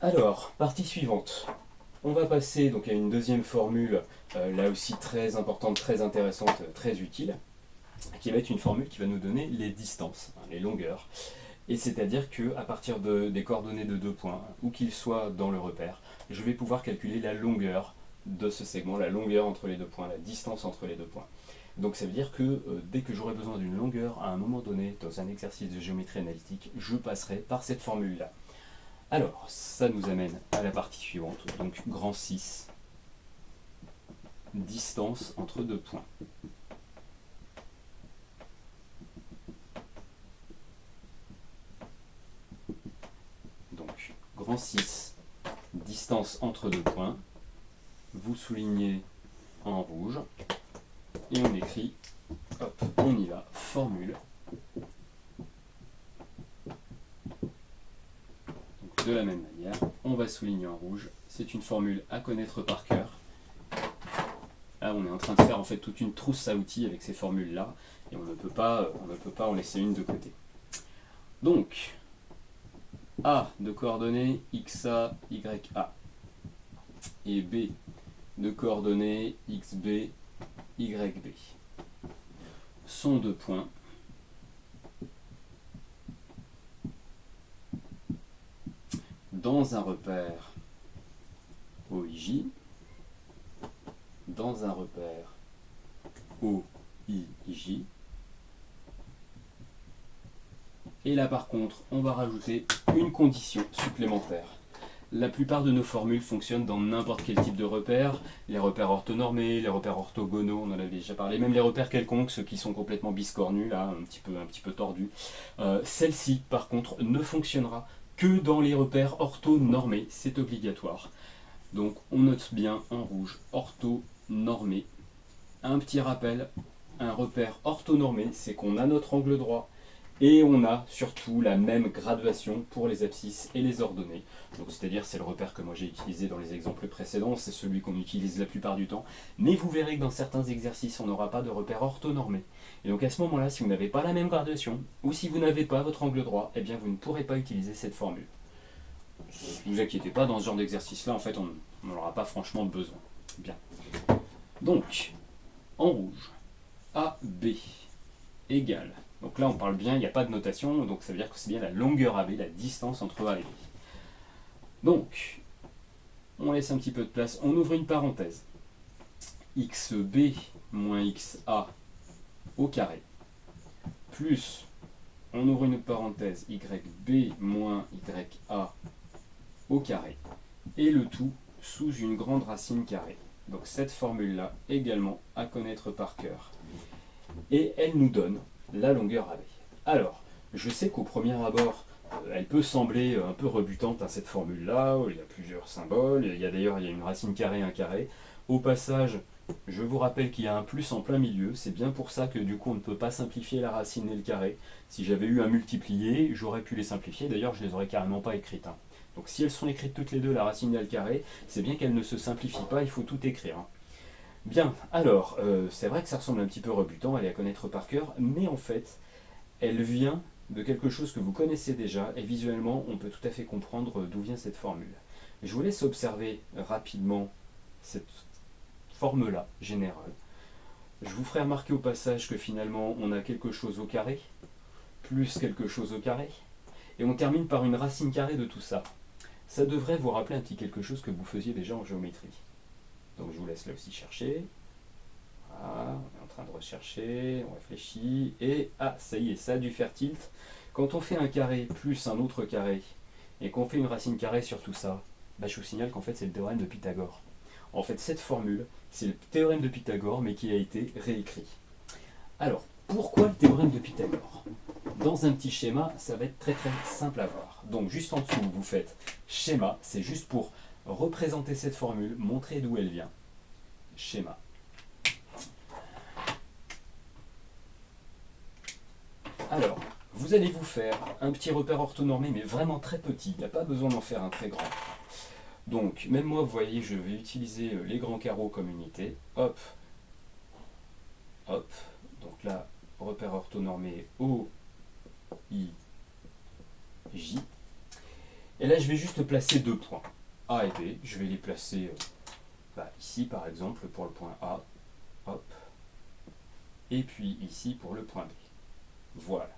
Alors, partie suivante. On va passer donc à une deuxième formule, là aussi très importante, très intéressante, très utile, qui va être une formule qui va nous donner les distances, les longueurs. Et c'est-à-dire qu'à partir des coordonnées de 2 points, où qu'ils soient dans le repère, je vais pouvoir calculer la longueur de ce segment, la longueur entre les 2 points, la distance entre les 2 points. Donc ça veut dire que dès que j'aurai besoin d'une longueur, à un moment donné, dans un exercice de géométrie analytique, je passerai par cette formule-là. Alors, ça nous amène à la partie suivante, donc grand 6, distance entre 2 points. Donc, grand 6, distance entre 2 points, vous soulignez en rouge, et on écrit, hop, on y va, formule. Donc, de la même manière, on va souligner en rouge, c'est une formule à connaître par cœur. Là, on est en train de faire en fait toute une trousse à outils avec ces formules-là, et on ne peut pas en laisser une de côté. Donc, A de coordonnées XA, YA, et B de coordonnées XB, YB, sont 2 points dans un repère OIJ, dans un repère OIJ, et là par contre on va rajouter une condition supplémentaire. La plupart de nos formules fonctionnent dans n'importe quel type de repère, les repères orthonormés, les repères orthogonaux, on en avait déjà parlé, même les repères quelconques, ceux qui sont complètement biscornus, là, un petit peu tordus. Celle-ci par contre ne fonctionnera que dans les repères orthonormés, c'est obligatoire. Donc on note bien en rouge, orthonormé. Un petit rappel, un repère orthonormé, c'est qu'on a notre angle droit et on a surtout la même graduation pour les abscisses et les ordonnées. Donc c'est-à-dire c'est le repère que moi j'ai utilisé dans les exemples précédents, c'est celui qu'on utilise la plupart du temps. Mais vous verrez que dans certains exercices on n'aura pas de repère orthonormé. Et donc à ce moment-là, si vous n'avez pas la même graduation, ou si vous n'avez pas votre angle droit, eh bien vous ne pourrez pas utiliser cette formule. Ne vous inquiétez pas, dans ce genre d'exercice-là, en fait, on n'en aura pas franchement besoin. Bien. Donc, en rouge, AB égale. Donc là, on parle bien, il n'y a pas de notation, donc ça veut dire que c'est bien la longueur AB, la distance entre A et B. Donc, on laisse un petit peu de place, on ouvre une parenthèse. XB moins XA au carré, plus, on ouvre une autre parenthèse, YB moins YA au carré, et le tout sous une grande racine carrée. Donc cette formule-là, également à connaître par cœur. Et elle nous donne la longueur AB. Alors, je sais qu'au premier abord, elle peut sembler un peu rebutante à cette formule-là, il y a plusieurs symboles, il y a d'ailleurs une racine carrée, un carré. Au passage, je vous rappelle qu'il y a un plus en plein milieu, c'est bien pour ça que du coup on ne peut pas simplifier la racine et le carré. Si j'avais eu un multiplié, j'aurais pu les simplifier, d'ailleurs je ne les aurais carrément pas écrites. Donc si elles sont écrites toutes les deux, la racine et le carré, c'est bien qu'elles ne se simplifient pas, il faut tout écrire. Bien, alors, c'est vrai que ça ressemble un petit peu rebutant, elle est à connaître par cœur, mais en fait, elle vient de quelque chose que vous connaissez déjà, et visuellement, on peut tout à fait comprendre d'où vient cette formule. Je vous laisse observer rapidement cette forme-là, générale. Je vous ferai remarquer au passage que finalement, on a quelque chose au carré, plus quelque chose au carré, et on termine par une racine carrée de tout ça. Ça devrait vous rappeler un petit quelque chose que vous faisiez déjà en géométrie. Donc je vous laisse là aussi chercher. Voilà, on est en train de rechercher, on réfléchit, et ça y est, ça a dû faire tilt. Quand on fait un carré plus un autre carré, et qu'on fait une racine carrée sur tout ça, bah, je vous signale qu'en fait c'est le théorème de Pythagore. En fait cette formule, c'est le théorème de Pythagore, mais qui a été réécrit. Alors, pourquoi le théorème de Pythagore? Dans un petit schéma, ça va être très très simple à voir. Donc juste en dessous, vous faites schéma, c'est juste pour représenter cette formule, montrer d'où elle vient. Schéma. Alors, vous allez vous faire un petit repère orthonormé, mais vraiment très petit, il n'y a pas besoin d'en faire un très grand. Donc, même moi, vous voyez, je vais utiliser les grands carreaux comme unité. Hop, hop. Donc là, repère orthonormé O, I, J. Et là, je vais juste placer 2 points, A et B. Je vais les placer ici, par exemple, pour le point A. Hop. Et puis ici pour le point B. Voilà.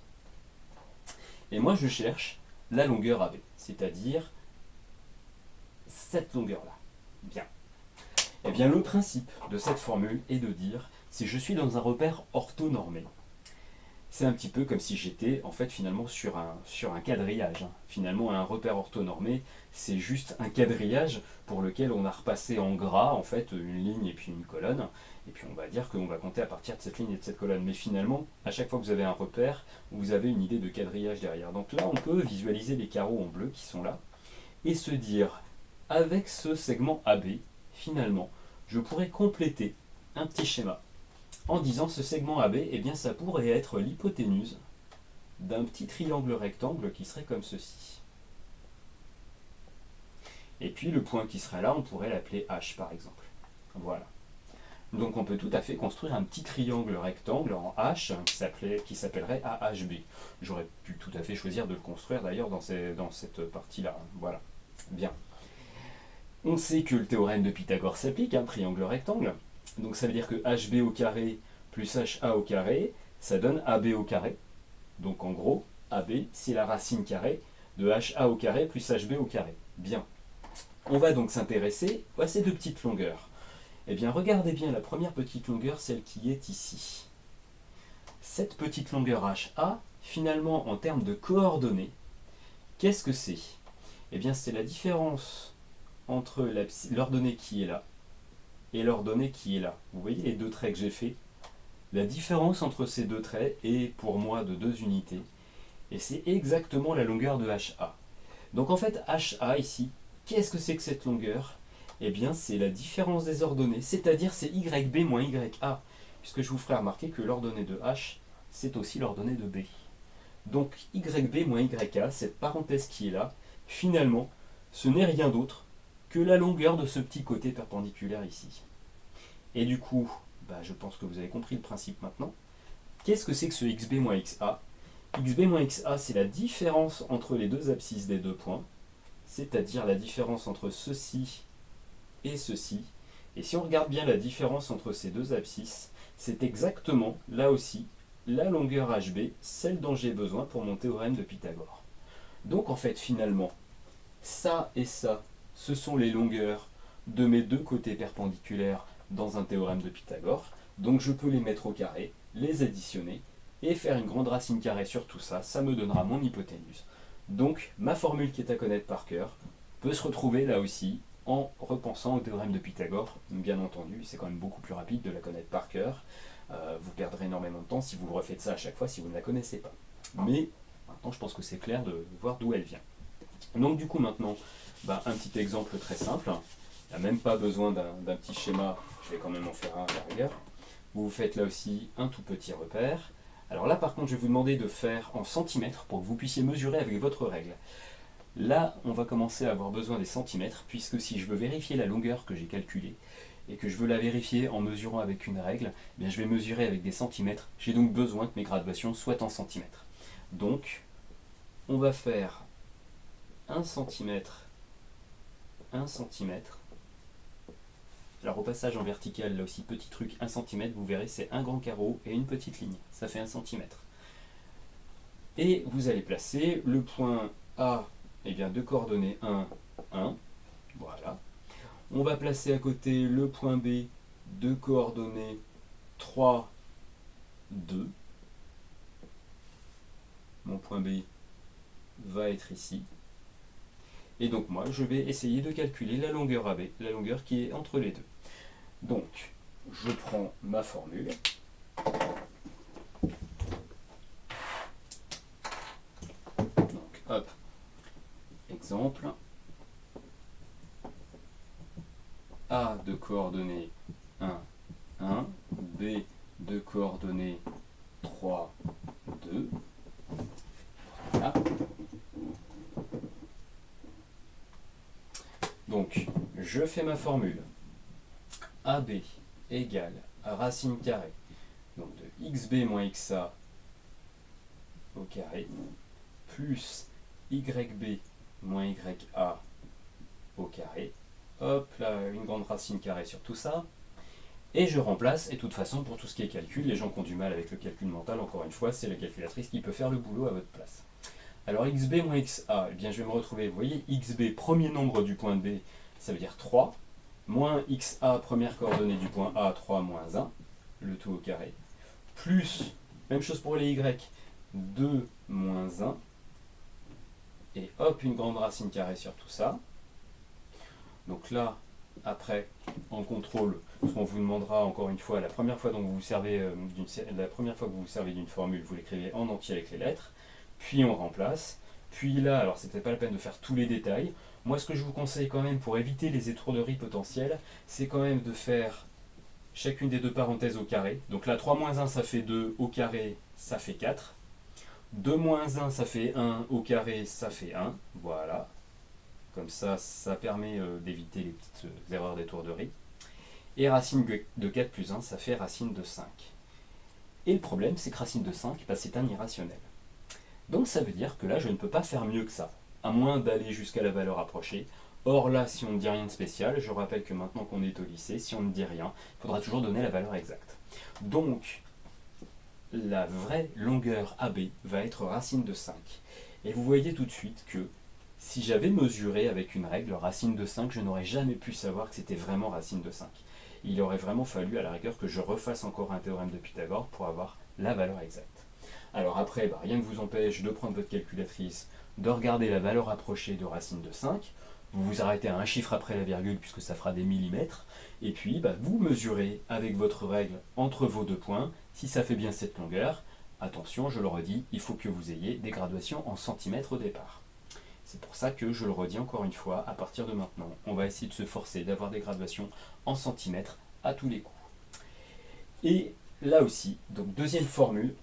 Et moi, je cherche la longueur AB, c'est-à-dire cette longueur-là. Bien. Eh bien, le principe de cette formule est de dire, si je suis dans un repère orthonormé, c'est un petit peu comme si j'étais en fait finalement sur un quadrillage. Finalement, un repère orthonormé, c'est juste un quadrillage pour lequel on a repassé en gras en fait une ligne et puis une colonne. Et puis on va dire qu'on va compter à partir de cette ligne et de cette colonne. Mais finalement, à chaque fois que vous avez un repère, vous avez une idée de quadrillage derrière. Donc là, on peut visualiser les carreaux en bleu qui sont là et se dire, avec ce segment AB, finalement, je pourrais compléter un petit schéma en disant ce segment AB, eh bien ça pourrait être l'hypoténuse d'un petit triangle rectangle qui serait comme ceci. Et puis le point qui serait là, on pourrait l'appeler H par exemple. Voilà. Donc on peut tout à fait construire un petit triangle rectangle en H qui s'appellerait AHB. J'aurais pu tout à fait choisir de le construire d'ailleurs dans cette partie-là. Voilà. Bien. On sait que le théorème de Pythagore s'applique à un triangle rectangle. Donc ça veut dire que HB au carré plus HA au carré, ça donne AB au carré. Donc en gros, AB, c'est la racine carrée de HA au carré plus HB au carré. Bien. On va donc s'intéresser à ces deux petites longueurs. Eh bien, regardez bien la première petite longueur, celle qui est ici. Cette petite longueur HA, finalement, en termes de coordonnées, qu'est-ce que c'est? Eh bien, c'est la différence entre l'ordonnée qui est là et l'ordonnée qui est là. Vous voyez les deux traits que j'ai faits? La différence entre ces deux traits est pour moi de 2 unités. Et c'est exactement la longueur de HA. Donc en fait, HA ici, qu'est-ce que c'est que cette longueur? Eh bien, c'est la différence des ordonnées, c'est-à-dire c'est YB moins YA. Puisque je vous ferai remarquer que l'ordonnée de H, c'est aussi l'ordonnée de B. Donc YB moins YA, cette parenthèse qui est là, finalement, ce n'est rien d'autre que la longueur de ce petit côté perpendiculaire ici. Et du coup, je pense que vous avez compris le principe maintenant. Qu'est-ce que c'est que ce XB moins XA? XB moins XA, c'est la différence entre les deux abscisses des deux points, c'est-à-dire la différence entre ceci et ceci. Et si on regarde bien la différence entre ces deux abscisses, c'est exactement, là aussi, la longueur HB, celle dont j'ai besoin pour mon théorème de Pythagore. Donc en fait, finalement, ça et ça, ce sont les longueurs de mes deux côtés perpendiculaires dans un théorème de Pythagore. Donc je peux les mettre au carré, les additionner, et faire une grande racine carrée sur tout ça, ça me donnera mon hypoténuse. Donc ma formule qui est à connaître par cœur peut se retrouver là aussi en repensant au théorème de Pythagore. Bien entendu, c'est quand même beaucoup plus rapide de la connaître par cœur. Vous perdrez énormément de temps si vous le refaites ça à chaque fois si vous ne la connaissez pas. Mais maintenant je pense que c'est clair de voir d'où elle vient. Donc du coup maintenant, un petit exemple très simple. Il n'y a même pas besoin d'un petit schéma, je vais quand même en faire un à la rigueur. Vous faites là aussi un tout petit repère. Alors là par contre je vais vous demander de faire en centimètres pour que vous puissiez mesurer avec votre règle. Là on va commencer à avoir besoin des centimètres puisque si je veux vérifier la longueur que j'ai calculée et que je veux la vérifier en mesurant avec une règle, eh bien je vais mesurer avec des centimètres. J'ai donc besoin que mes graduations soient en centimètres. Donc on va faire 1 centimètre, 1 centimètre. Alors au passage en vertical, là aussi petit truc, 1 cm, vous verrez c'est un grand carreau et une petite ligne, ça fait 1 cm. Et vous allez placer le point A, de coordonnées 1, 1, voilà. On va placer à côté le point B de coordonnées 3, 2. Mon point B va être ici. Et donc moi, je vais essayer de calculer la longueur AB, la longueur qui est entre les deux. Donc, je prends ma formule. Donc, hop, exemple. A de coordonnées 1, 1, B de coordonnées 3, 2. Voilà. Donc, je fais ma formule. AB égale à racine carrée donc de xb moins xa au carré plus yb moins YA au carré. Hop, là, une grande racine carrée sur tout ça. Et je remplace, et de toute façon, pour tout ce qui est calcul, les gens qui ont du mal avec le calcul mental, encore une fois, c'est la calculatrice qui peut faire le boulot à votre place. Alors xb moins xa, eh bien je vais me retrouver, vous voyez, xb, premier nombre du point B, ça veut dire 3, moins xa, première coordonnée du point A, 3 moins 1, le tout au carré, plus, même chose pour les y, 2 moins 1, et hop, une grande racine carrée sur tout ça. Donc là, après, en contrôle, ce qu'on vous demandera encore une fois, la première fois que vous vous servez d'une formule, vous l'écrivez en entier avec les lettres, puis on remplace, puis là, alors c'est peut-être pas la peine de faire tous les détails, moi ce que je vous conseille quand même pour éviter les étourderies potentielles, c'est quand même de faire chacune des deux parenthèses au carré. Donc là, 3 moins 1 ça fait 2, au carré ça fait 4, 2 moins 1 ça fait 1, au carré ça fait 1, voilà. Comme ça permet d'éviter les petites erreurs d'étourderie. Et racine de 4 plus 1, ça fait racine de 5. Et le problème, c'est que racine de 5, bah, c'est un irrationnel. Donc ça veut dire que là, je ne peux pas faire mieux que ça, à moins d'aller jusqu'à la valeur approchée. Or là, si on ne dit rien de spécial, je rappelle que maintenant qu'on est au lycée, si on ne dit rien, il faudra toujours donner la valeur exacte. Donc, la vraie longueur AB va être racine de 5. Et vous voyez tout de suite que si j'avais mesuré avec une règle racine de 5, je n'aurais jamais pu savoir que c'était vraiment racine de 5. Il aurait vraiment fallu à la rigueur que je refasse encore un théorème de Pythagore pour avoir la valeur exacte. Alors après, bah, rien ne vous empêche de prendre votre calculatrice, de regarder la valeur approchée de racine de 5, vous vous arrêtez à un chiffre après la virgule puisque ça fera des millimètres, et puis bah, vous mesurez avec votre règle entre vos deux points si ça fait bien cette longueur. Attention, je le redis, il faut que vous ayez des graduations en centimètres au départ. C'est pour ça que je le redis encore une fois, à partir de maintenant, on va essayer de se forcer d'avoir des graduations en centimètres à tous les coups. Et là aussi, donc deuxième formule,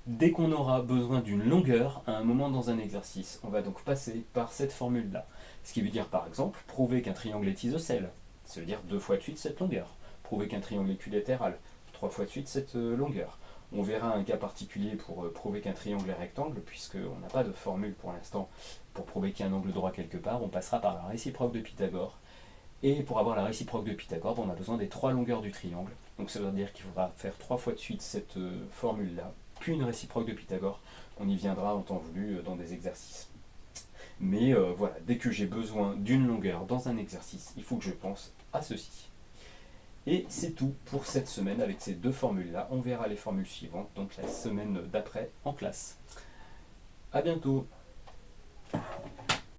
dès qu'on aura besoin d'une longueur à un moment dans un exercice, on va donc passer par cette formule-là. Ce qui veut dire par exemple, prouver qu'un triangle est isocèle, ça veut dire 2 fois de suite cette longueur. Prouver qu'un triangle est équilatéral, 3 fois de suite cette longueur. On verra un cas particulier pour prouver qu'un triangle est rectangle, puisqu'on n'a pas de formule pour l'instant pour prouver qu'il y a un angle droit quelque part. On passera par la réciproque de Pythagore. Et pour avoir la réciproque de Pythagore, on a besoin des 3 longueurs du triangle. Donc ça veut dire qu'il faudra faire 3 fois de suite cette formule-là, puis une réciproque de Pythagore. On y viendra en temps voulu dans des exercices. Mais voilà, dès que j'ai besoin d'une longueur dans un exercice, il faut que je pense à ceci. Et c'est tout pour cette semaine avec ces deux formules-là. On verra les formules suivantes, donc la semaine d'après en classe. A bientôt!